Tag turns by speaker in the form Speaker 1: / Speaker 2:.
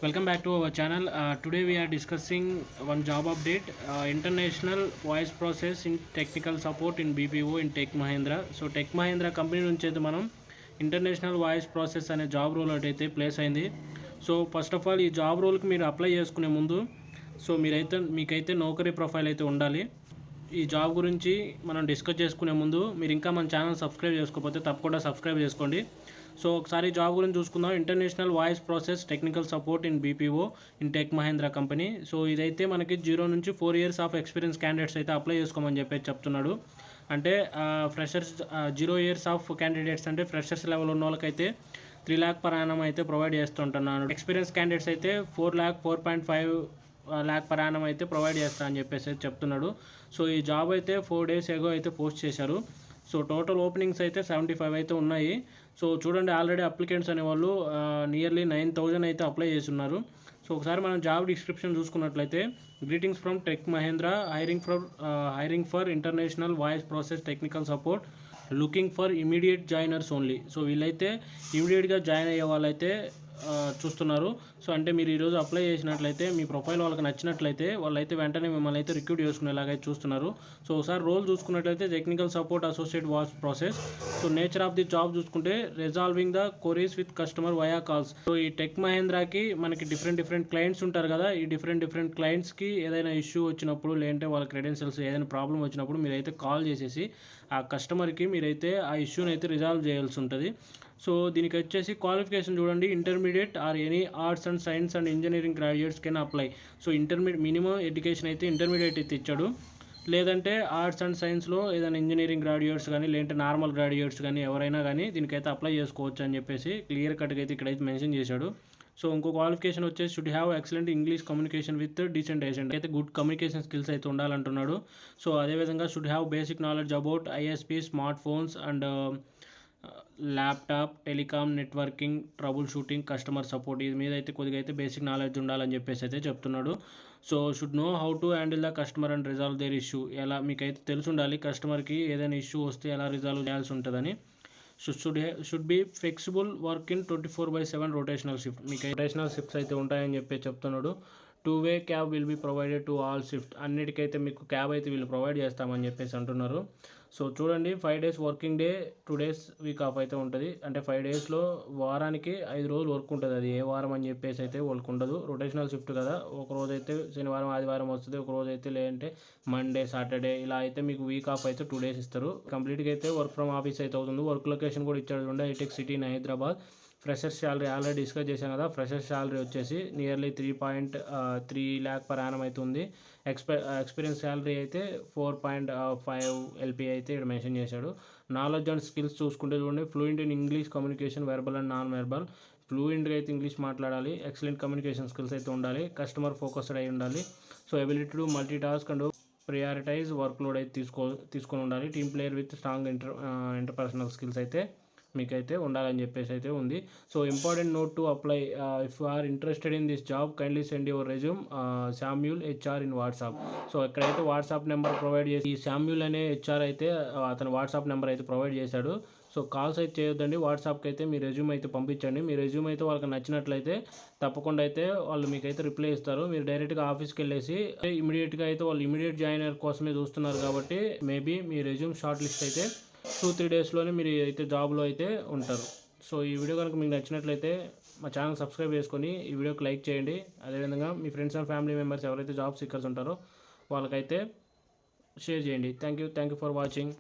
Speaker 1: Welcome back to our channel. Today we are discussing one job update, international voice process in technical support in BPO in Tech Mahindra. So Tech Mahindra company నుంచి అయితే మనం international voice process అనే job role అయితే place అయింది. So first of all ఈ job రోల్కి మీరు apply చేసుకునే ముందు మీకైతే నౌకరీ ప్రొఫైల్ అయితే ఉండాలి. ఈ జాబ్ గురించి మనం డిస్కస్ చేసుకునే ముందు మీరు ఇంకా మన ఛానల్ సబ్స్క్రైబ్ చేసుకోకపోతే తప్పకుండా సబ్స్క్రైబ్ చేసుకోండి. సో ఒకసారి జాబ్ గురించి చూసుకుందాం. International voice process technical support in BPO in Tech Mahindra company. So ఇదైతే మనకి 0 నుంచి 4 years ఆఫ్ ఎక్స్పీరియన్స్ క్యాండిడేట్స్ అయితే అప్లై చేసుకోమని చెప్పేసి చెప్తున్నాడు. అంటే ఫ్రెషర్స్ 0 years ఆఫ్ క్యాండిడేట్స్ అంటే ఫ్రెషర్స్ లెవెల్ ఉన్న వాళ్ళకైతే 3 lakh per annum అయితే ప్రొవైడ్ చేస్తుంటున్నాను. ఎక్స్పీరియన్స్ క్యాండిడేట్స్ అయితే 4.5 lakh per annum అయితే ప్రొవైడ్ చేస్తా అని చెప్పేసి చెప్తున్నాడు. సో ఈ జాబ్ అయితే 4 days ago అయితే పోస్ట్ చేశారు. సో టోటల్ ఓపెనింగ్స్ అయితే 75 అయితే ఉన్నాయి. సో చూడండి, ఆల్రెడీ అప్లికెంట్స్ అనేవాళ్ళు నియర్లీ 9,000 అయితే అప్లై చేస్తున్నారు. సో ఒకసారి మనం జాబ్ డిస్క్రిప్షన్ చూసుకున్నట్లయితే, greetings from Tech Mahindra, hiring for international voice process technical support, looking for immediate joiners only. So వీళ్ళైతే ఇమీడియట్గా జాయిన్ అయ్యే వాళ్ళైతే చూస్తున్నారు. సో అంటే మీరు ఈరోజు అప్లై చేసినట్లయితే మీ ప్రొఫైల్ వాళ్ళకి నచ్చినట్లయితే వాళ్ళైతే వెంటనే మిమ్మల్ని అయితే రిక్రూట్ చేసుకునేలాగైతే చూస్తున్నారు. సో ఒకసారి రోల్ చూసుకున్నట్లయితే technical support associate voice process. So nature of the job చూసుకుంటే resolving the queries with customer via calls. So ఈ టెక్ మహేంద్రాకి మనకి డిఫరెంట్ క్లయింట్స్ ఉంటారు కదా. ఈ డిఫరెంట్ క్లయింట్స్కి ఏదైనా ఇష్యూ వచ్చినప్పుడు, లేదంటే వాళ్ళ క్రెడెన్షియల్స్ ఏదైనా ప్రాబ్లం వచ్చినప్పుడు మీరైతే కాల్ చేసేసి ఆ కస్టమర్కి మీరైతే ఆ ఇష్యూని అయితే రిజాల్వ్ చేయాల్సి ఉంటుంది. సో దీనికి వచ్చేసి క్వాలిఫికేషన్ చూడండి, intermediate or any arts and science and engineering graduates can apply. So minimum education అయితే ఇంటర్మీడియట్ అయితే ఇచ్చాడు. లేదంటే ఆర్ట్స్ అండ్ సైన్స్లో ఏదైనా ఇంజనీరింగ్ గ్రాడ్యుయేట్స్ కానీ, లేదంటే నార్మల్ గ్రాడ్యుయేట్స్ కానీ ఎవరైనా కానీ దీనికైతే అప్లై చేసుకోవచ్చు అని చెప్పేసి క్లియర్ కట్గా అయితే ఇక్కడైతే మెన్షన్ చేశాడు. సో ఇంకో క్వాలిఫికేషన్ వచ్చేసి should have excellent English communication with decent agent. అయితే గుడ్ కమ్యూనికేషన్ స్కిల్స్ అయితే ఉండాలంటున్నాడు. సో అదేవిధంగా should have basic knowledge about ISP, smart phones and laptop, telecom, networking, trouble shooting, customer support. ఇది మీద అయితే కొద్దిగా అయితే బేసిక్ నాలెడ్జ్ ఉండాలని చెప్పేసి అయితే చెప్తున్నాడు. So should know how to handle the customer and resolve their issue. ఎలా మీకైతే తెలిసి ఉండాలి కస్టమర్కి ఏదైనా ఇష్యూ వస్తే ఎలా రిజాల్వ్ చేయాల్సి ఉంటుందని. Should be flexible work in 24/7 rotational shift. మీకు రొటేషనల్ షిఫ్ట్స్ అయితే ఉంటాయని చెప్పి చెప్తున్నాడు. 2-way cab will be provided to all shift. అన్నిటికైతే మీకు క్యాబ్ అయితే వీళ్ళు ప్రొవైడ్ చేస్తామని చెప్పేసి అంటున్నారు. సో చూడండి, 5 days working day, 2 days week off అయితే ఉంటుంది. అంటే 5 daysలో వారానికి 5 రోజులు వర్క్ ఉంటుంది. అది ఏ వారం అని చెప్పేసి అయితే వర్క్ ఉండదు. రొటేషనల్ షిఫ్ట్ కదా, ఒక రోజు అయితే శనివారం ఆదివారం వస్తుంది, ఒక రోజు అయితే లేదంటే మండే సాటర్డే ఇలా అయితే మీకు వీక్ ఆఫ్ అయితే 2 days ఇస్తారు. కంప్లీట్గా అయితే వర్క్ ఫ్రమ్ ఆఫీస్ అయితే అవుతుంది. వర్క్ లొకేషన్ కూడా ఇచ్చాడు చూడండి, Hitech City in Hyderabad. Freshers salary already discuss చేశాను కదా. ఫ్రెషర్స్ శాలరీ వచ్చేసి నియర్లీ 3.3 lakh per annum అయితే ఉంది. ఎక్స్పీరియన్స్ శాలరీ అయితే 4.5 LP అయితే ఇక్కడ మెన్షన్ చేశాడు. నాలెడ్జ్ అండ్ స్కిల్స్ చూసుకుంటే చూడండి, fluent in English communication, verbal and non verbal. ఫ్లూయెంట్గా అయితే ఇంగ్లీష్ మాట్లాడాలి, ఎక్సలెంట్ కమ్యూనికేషన్ స్కిల్స్ అయితే ఉండాలి, కస్టమర్ ఫోకస్డ్ అయి ఉండాలి. So ability to multi task and prioritise work load అయితే తీసుకొని ఉండాలి. Team player with strong interpersonal skills అయితే మీకైతే ఉండాలని చెప్పేసి అయితే ఉంది. So important note to apply, if you are interested in this job kindly send your resume Samuel HR in WhatsApp. So ఇక్కడైతే వాట్సాప్ నెంబర్ ప్రొవైడ్ చేసి, ఈ శామ్యూల్ అనే హెచ్ఆర్ అయితే అతను వాట్సాప్ నెంబర్ అయితే ప్రొవైడ్ చేశాడు. సో కాల్స్ అయితే చేయొద్దండి, వాట్సాప్కి అయితే మీ రెజ్యూమ్ అయితే పంపించండి. మీ రెజ్యూమ్ అయితే వాళ్ళకి నచ్చినట్లయితే తప్పకుండా అయితే వాళ్ళు మీకైతే రిప్లై ఇస్తారు. మీరు డైరెక్ట్గా ఆఫీస్కి వెళ్ళేసి ఇమీడియట్గా అయితే వాళ్ళు ఇమీడియట్ జాయినర్ కోసమే చూస్తున్నారు కాబట్టి మేబీ మీ రెజ్యూమ్ షార్ట్ లిస్ట్ అయితే 2-3 daysలోనే మీరు అయితే జాబ్లో అయితే ఉంటారు. సో ఈ వీడియో కనుక మీకు నచ్చినట్లయితే మా ఛానల్ సబ్స్క్రైబ్ చేసుకొని ఈ వీడియోకి లైక్ చేయండి. అదేవిధంగా మీ ఫ్రెండ్స్ అండ్ ఫ్యామిలీ మెంబర్స్ ఎవరైతే జాబ్ సీకర్స్ ఉంటారో వాళ్ళకైతే షేర్ చేయండి. Thank you for watching.